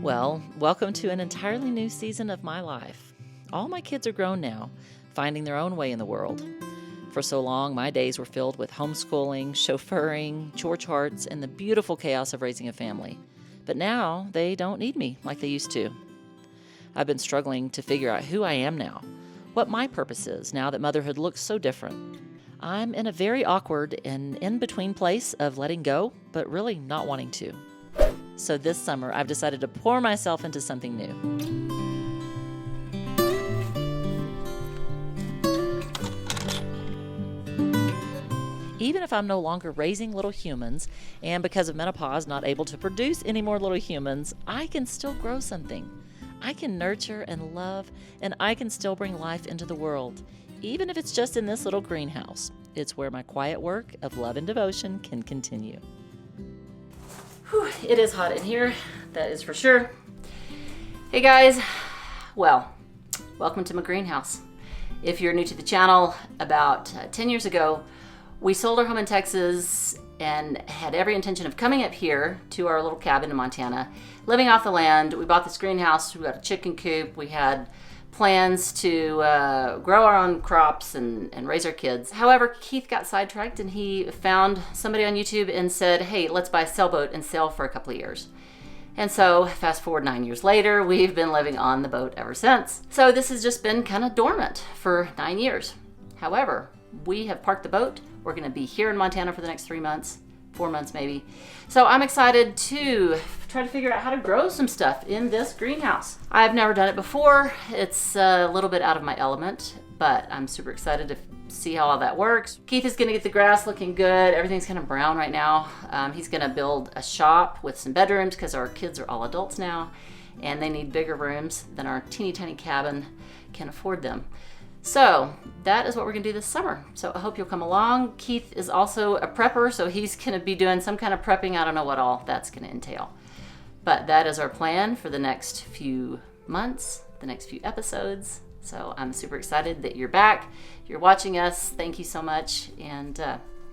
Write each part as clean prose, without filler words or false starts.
Well, welcome to an entirely new season of my life. All my kids are grown now, finding their own way in the world. For so long, my days were filled with homeschooling, chauffeuring, chore charts, and the beautiful chaos of raising a family. But now, they don't need me like they used to. I've been struggling to figure out who I am now, what my purpose is now that motherhood looks so different. I'm in a very awkward and in-between place of letting go, but really not wanting to. So this summer, I've decided to pour myself into something new. Even if I'm no longer raising little humans, and because of menopause not able to produce any more little humans, I can still grow something. I can nurture and love, and I can still bring life into the world, even if it's just in this little greenhouse. It's where my quiet work of love and devotion can continue. Whew, it is hot in here, that is for sure. Hey guys, well, welcome to my greenhouse. If you're new to the channel, about 10 years ago, we sold our home in Texas and had every intention of coming up here to our little cabin in Montana, living off the land. We bought this greenhouse, we got a chicken coop, we had plans to grow our own crops and raise our kids. However, Keith got sidetracked and he found somebody on YouTube and said, hey, let's buy a sailboat and sail for a couple of years. And so fast forward 9 years later, we've been living on the boat ever since. So this has just been kind of dormant for 9 years. However, we have parked the boat. We're gonna be here in Montana for the next 3 months, 4 months maybe. So I'm excited to try to figure out how to grow some stuff in this greenhouse. I've never done it before. It's a little bit out of my element, but I'm super excited to see how all that works. Keith is gonna get the grass looking good. Everything's kind of brown right now. He's gonna build a shop with some bedrooms because our kids are all adults now and they need bigger rooms than our teeny tiny cabin can afford them. So that is what we're gonna do this summer. So I hope you'll come along. Keith is also a prepper, so he's gonna be doing some kind of prepping. I don't know what all that's gonna entail. But that is our plan for the next few months, the next few episodes. So I'm super excited that you're back. You're watching us. Thank you so much. And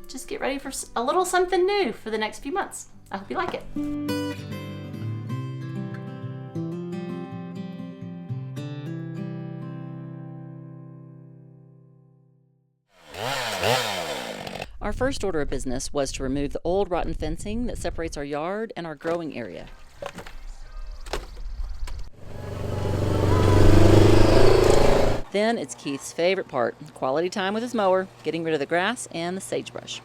just get ready for a little something new for the next few months. I hope you like it. Our first order of business was to remove the old rotten fencing that separates our yard and our growing area. Then it's Keith's favorite part, quality time with his mower, getting rid of the grass and the sagebrush.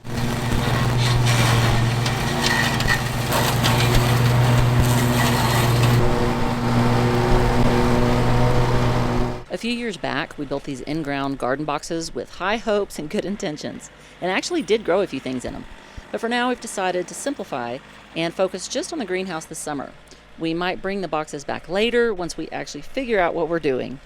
A few years back, we built these in-ground garden boxes with high hopes and good intentions, and actually did grow a few things in them. But for now, we've decided to simplify and focus just on the greenhouse this summer. We might bring the boxes back later once we actually figure out what we're doing.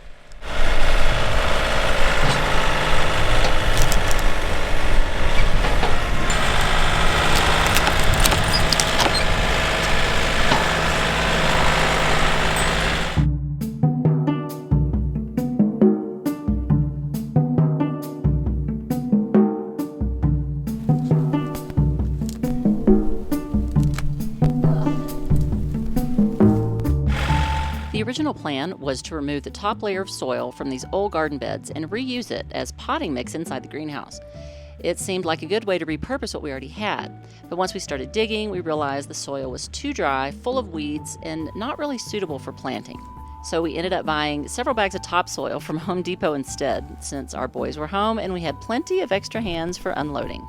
The original plan was to remove the top layer of soil from these old garden beds and reuse it as potting mix inside the greenhouse. It seemed like a good way to repurpose what we already had, but once we started digging, we realized the soil was too dry, full of weeds, and not really suitable for planting. So we ended up buying several bags of topsoil from Home Depot instead, since our boys were home and we had plenty of extra hands for unloading.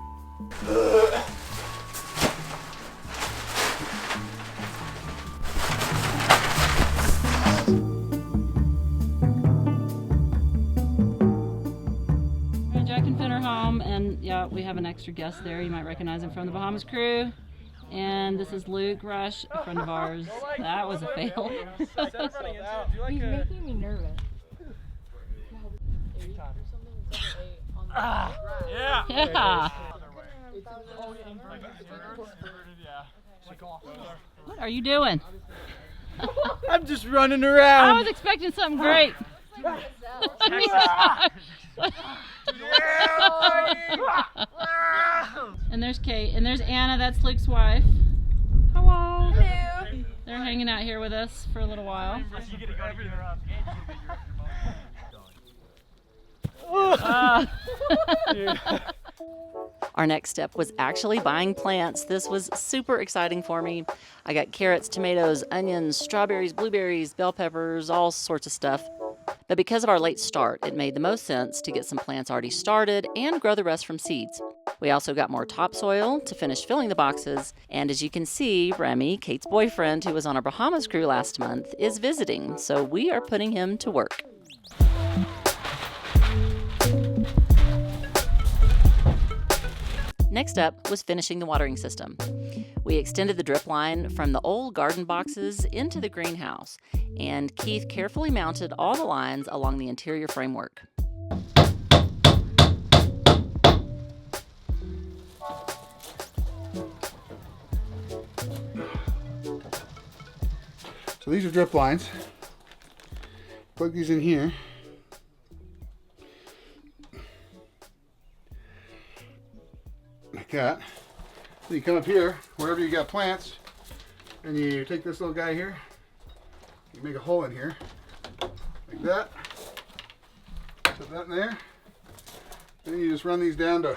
And yeah, we have an extra guest there. You might recognize him from the Bahamas crew. And this is Luke Rush, a friend of ours. That was a fail. He's making me nervous. Yeah. Yeah. What are you doing? I'm just running around. I was expecting something great. And there's Kate, and there's Anna, that's Luke's wife. Hello. Hello. They're hanging out here with us for a little while. Our next step was actually buying plants. This was super exciting for me. I got carrots, tomatoes, onions, strawberries, blueberries, bell peppers, all sorts of stuff. But because of our late start, it made the most sense to get some plants already started and grow the rest from seeds. We also got more topsoil to finish filling the boxes. And as you can see, Remy, Kate's boyfriend, who was on our Bahamas crew last month, is visiting. So we are putting him to work. Next up was finishing the watering system. We extended the drip line from the old garden boxes into the greenhouse, and Keith carefully mounted all the lines along the interior framework. So these are drip lines. Plug these in here. Like that. So you come up here, wherever you got plants, and you take this little guy here, you make a hole in here, like that. Put that in there. Then you just run these down to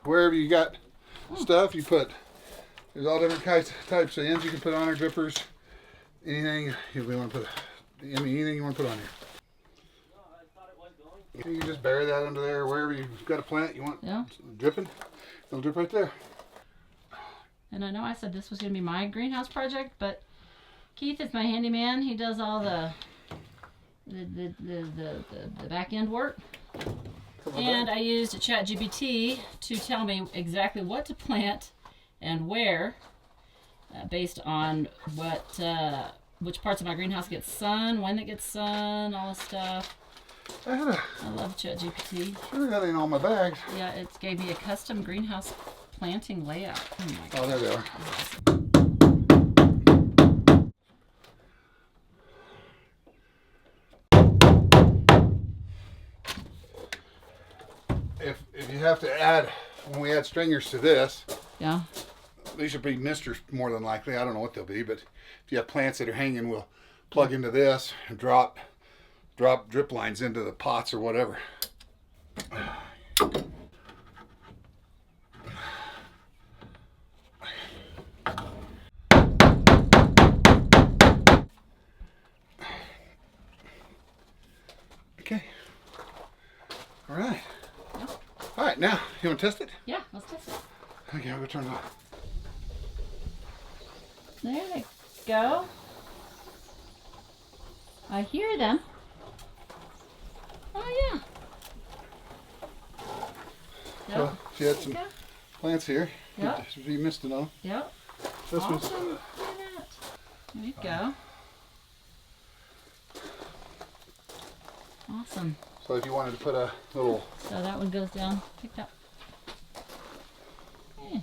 wherever you got stuff. You put, there's all different types of ends you can put on our drippers. Anything you want to put, anything you want to put on here. You can just bury that under there, wherever you've got a plant you want dripping. It'll drip right there. And I know I said this was going to be my greenhouse project, but Keith is my handyman. He does all the back end work. And I used ChatGPT to tell me exactly what to plant and where, based on which parts of my greenhouse get sun, when it gets sun, all this stuff. I love ChatGPT. Sure, that ain't all my bags. Yeah, it gave me a custom greenhouse planting layout. Oh my God. Oh, there they are. If you have to add, when we add stringers to this, yeah, these should be misters more than likely. I don't know what they'll be, but if you have plants that are hanging, we'll plug into this and drop drip lines into the pots or whatever. Okay. All right. Yeah. All right, now, you want to test it? Yeah, let's test it. Okay, I'm going to turn it on. There they go. I hear them. Oh, yeah. So, she had some plants here. Yep. You missed it on. Yep. This awesome. was. Look at that. There you go. Awesome. So if you wanted to put a little... So that one goes down, picked up. Yeah.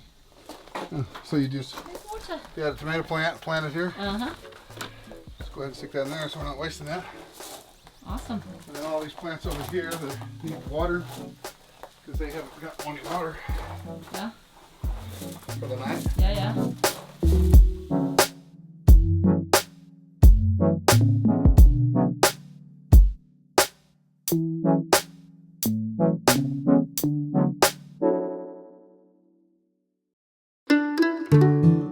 So you just... Water. You had a tomato plant planted here. Uh-huh. Just go ahead and stick that in there so we're not wasting that. Awesome. And then all these plants over here that need water because they haven't got any water. Yeah. For the night. Yeah, yeah.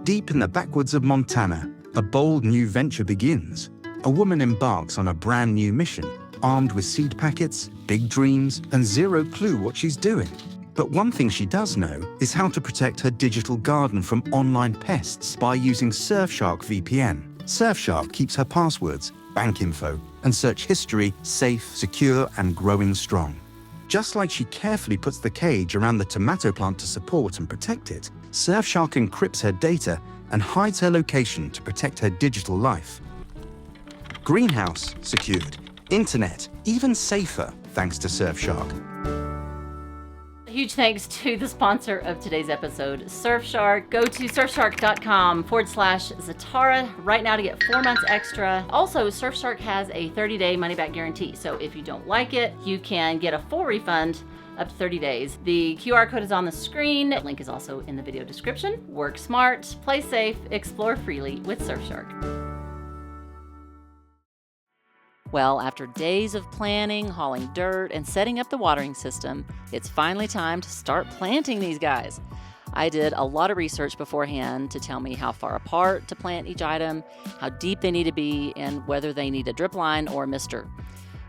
Deep in the backwoods of Montana, a bold new venture begins. A woman embarks on a brand new mission, armed with seed packets, big dreams, and zero clue what she's doing. But one thing she does know is how to protect her digital garden from online pests by using Surfshark VPN. Surfshark keeps her passwords, bank info, and search history safe, secure, and growing strong. Just like she carefully puts the cage around the tomato plant to support and protect it, Surfshark encrypts her data and hides her location to protect her digital life. Greenhouse secured, internet even safer thanks to Surfshark. A huge thanks to the sponsor of today's episode, Surfshark. Go to surfshark.com/Zatara right now to get 4 months extra. Also, Surfshark has a 30-day money-back guarantee, so if you don't like it, you can get a full refund up to 30 days. The QR code is on the screen. The link is also in the video description. Work smart, play safe, explore freely with Surfshark. Well, after days of planning, hauling dirt, and setting up the watering system, it's finally time to start planting these guys. I did a lot of research beforehand to tell me how far apart to plant each item, how deep they need to be, and whether they need a drip line or a mister.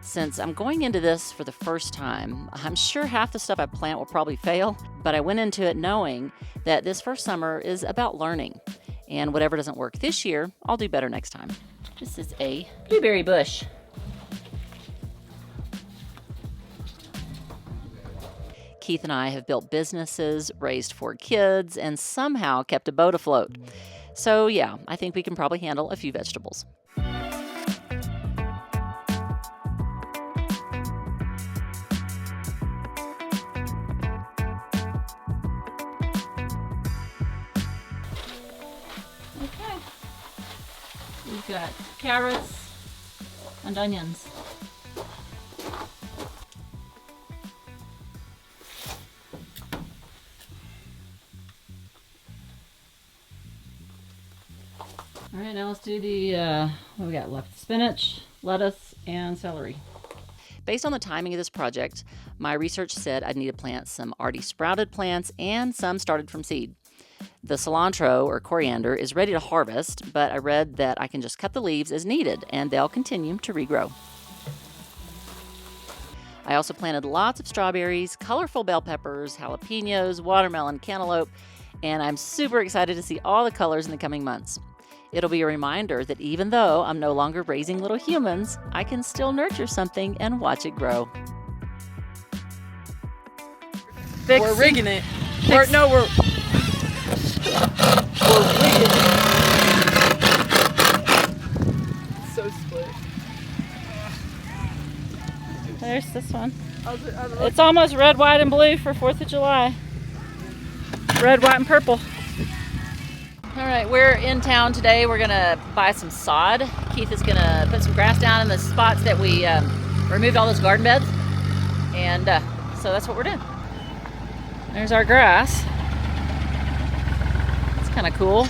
Since I'm going into this for the first time, I'm sure half the stuff I plant will probably fail, but I went into it knowing that this first summer is about learning. And whatever doesn't work this year, I'll do better next time. This is a blueberry bush. Keith and I have built businesses, raised 4 kids, and somehow kept Abode afloat. So yeah, I think we can probably handle a few vegetables. Okay. We've got carrots and onions. All right, now let's do the, what we got left? Spinach, lettuce, and celery. Based on the timing of this project, my research said I'd need to plant some already sprouted plants and some started from seed. The cilantro or coriander is ready to harvest, but I read that I can just cut the leaves as needed and they'll continue to regrow. I also planted lots of strawberries, colorful bell peppers, jalapenos, watermelon, cantaloupe, and I'm super excited to see all the colors in the coming months. It'll be a reminder that even though I'm no longer raising little humans, I can still nurture something and watch it grow. We're rigging it. We're rigging it. So split. There's this one. It's almost red, white, and blue for 4th of July. Red, white, and purple. All right, we're in town today. We're gonna buy some sod. Keith is gonna put some grass down in the spots that we removed all those garden beds. And so that's what we're doing. There's our grass. It's kind of cool.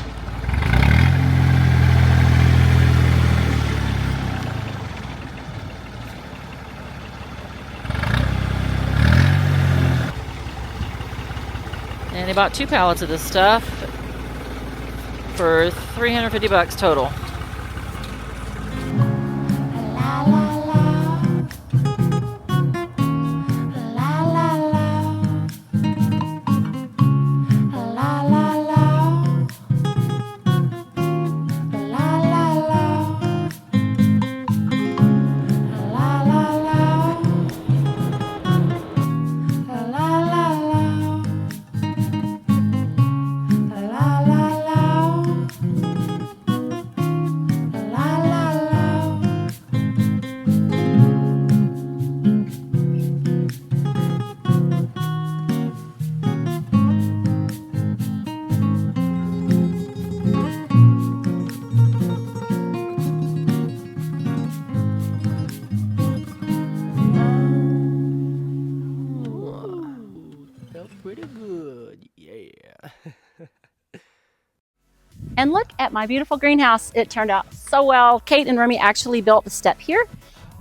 And he bought 2 pallets of this stuff for $350 total. Pretty good, yeah. And look at my beautiful greenhouse. It turned out so well. Kate and Remy actually built the step here,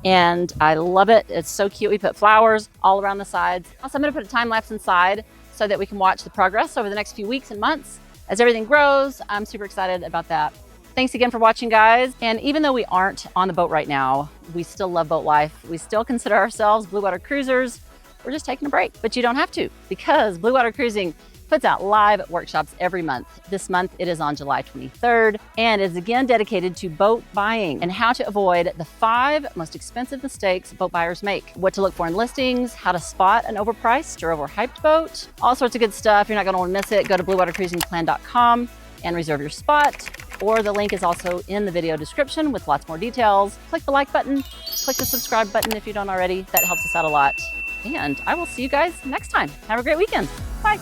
and I love it. It's so cute. We put flowers all around the sides. Also, I'm gonna put a time lapse inside so that we can watch the progress over the next few weeks and months as everything grows. I'm super excited about that. Thanks again for watching, guys. And even though we aren't on the boat right now, we still love boat life. We still consider ourselves blue water cruisers. We're just taking a break, but you don't have to, because Blue Water Cruising puts out live workshops every month. This month it is on July 23rd and is again dedicated to boat buying and how to avoid the 5 most expensive mistakes boat buyers make. What to look for in listings, how to spot an overpriced or overhyped boat, all sorts of good stuff. You're not gonna wanna miss it. Go to bluewatercruisingplan.com and reserve your spot, or the link is also in the video description with lots more details. Click the like button, click the subscribe button if you don't already. That helps us out a lot. And I will see you guys next time. Have a great weekend. Bye.